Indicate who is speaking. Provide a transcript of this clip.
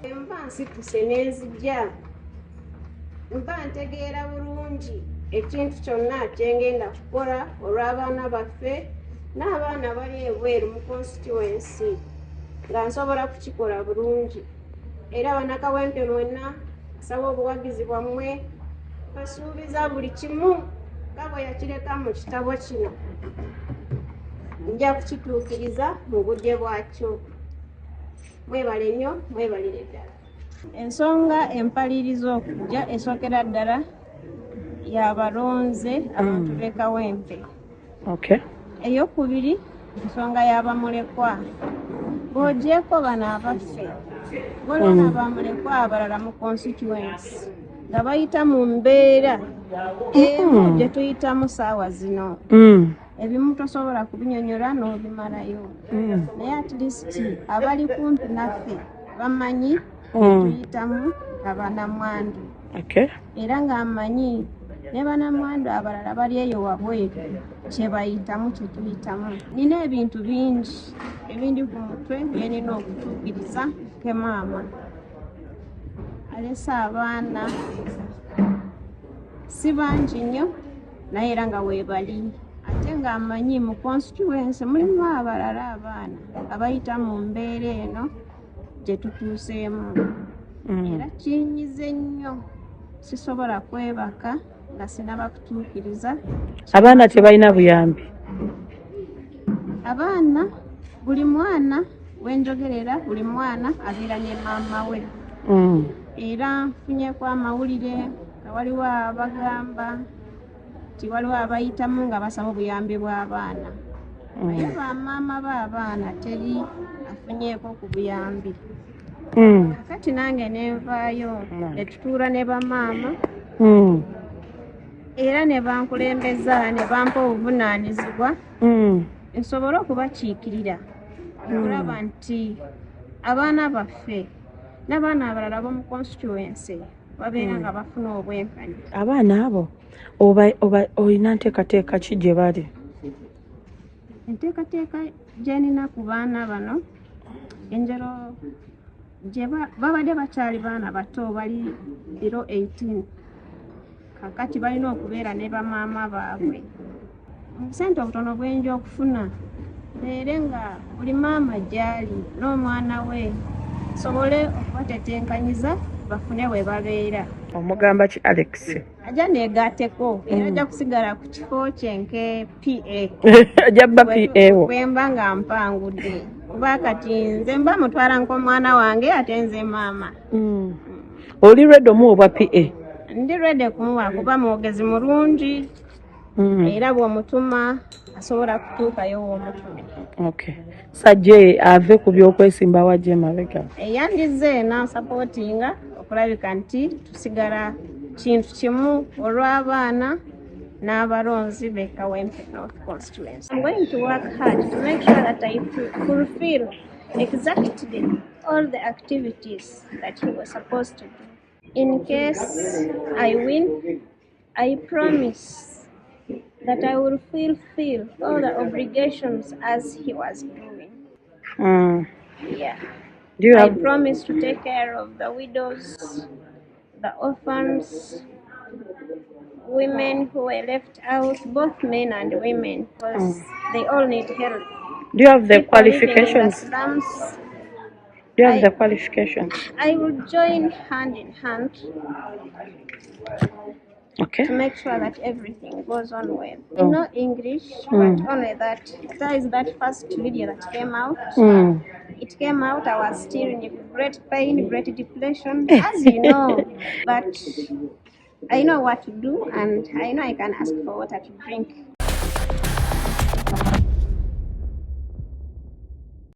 Speaker 1: Enva nsituse n'enzija mba ntegeera bulungi ekintu kyonna kyengenda kukola olw'abaana baffe n'abaana bali ebweru mu constituency nga nsobola kukikola bulungi. Era bannakawempe mwenna nsaba obuwagizi bwammwe, basuubiza buli kimu nga bwe yakireka mu kitabo kino nja kukituukiriza mu budde bwakyo. Mwebale nnyo, mwebalire ddala. Ensonga empaliriza okujja esookera ddala y'abalonze abantu b'e Kawempe. Eyokubiri ensonga y'abamulekwa. Bw'ogyeko bano abaffe bw'olona abamulekwa abalala mu constituency nga bayita mu mbeera emu gye tuyitamu ssaawa zino. Ebimu tosobola kubinyonyola n'obimalayo. Naye at least abali kumpi naffe bamanyi tuyitamu abanamwandu. Era ng'amanyi ne banamwandu abalala bali eyo wabweru kye bayitamu kye tuyitamu. Nina ebintu bingi ebindi ku mutwe bye nina okutuukiriza ke maama. Alese abaana si bangi nnyo naye era nga weebali. Ate ng'amanyi mu constituency mulimu abalala abaana abayita mu mbeera eno gye tutuuseemu. Era kinyize nnyo sisobola kwebaka nga sinaba kutuukiriza.
Speaker 2: Abaana tebalina buyambi?
Speaker 1: Abaana buli mwana wenjogerera buli mwana abeera ne maama we. Era nfunyeko amawulire nga waliwo abagamba nti waliwo abayitamu nga basaba obuyambi bw'abaana. Naye bamaama b'abaana teri afunyeeko ku buyambi. Kati nange nenvaayo ne tutuula ne bamaama era ne bankulembeza ne bampa obuvunaanyizibwa nsobole okubakiikirira okulaba nti abaana baffe n'abaana abalala b'omu constituency babeera nga bafuna obwenkanya.
Speaker 2: Abaana abo olina nteekateeka ki gye bali?
Speaker 1: Enteekateeka gye nina ku baana bano enjero gye babadde bakyali baana bato bali below 18 kakati balina okubeera ne bamaama baabwe. Obusente obutono bwenja okufuna leere nga buli maama gy'ali n'omwana we sobole okubatetenkanyiza bafune we babeera.
Speaker 2: Omugamba ki Alex?
Speaker 1: Ajja neegatteko era ajja kusigala ku kifo kye nke PA.
Speaker 2: Ajja bba PA wo?
Speaker 1: Bwemba nga mpangudde kuba kati nze mba mutwala nk'omwana wange ate nze maama.
Speaker 2: Oli ready omuwa PA?
Speaker 1: Ndi ready kumuwa kuba mwogezi mulungi era bw'omutuma asobola kutuukayo w'omutuma.
Speaker 2: Sajje ave ku by'okwesimba wajja emabega?
Speaker 1: Eyandize nansapootinga okulabika nti tusigala kintu kimu olw'abaana n'abalonzi b'e Kawempe North Constituency. I'm going to work hard to make sure that I fulfill exactly all the activities that he was supposed to do. In case I win, I promise that I will fulfill all the obligations as he was doing. Yeah. I promise to take care of the widows, the orphans, women who were left out, both men and women, because they all need help.
Speaker 2: Do you have the qualifications? Do you have the qualifications?
Speaker 1: I will join hand in hand to make sure that everything goes on well. I know English, but only that. That is that first video that came out. It came out, I was still in great pain, great depression, as you know. But I know what to do, and I know I can ask for water to drink.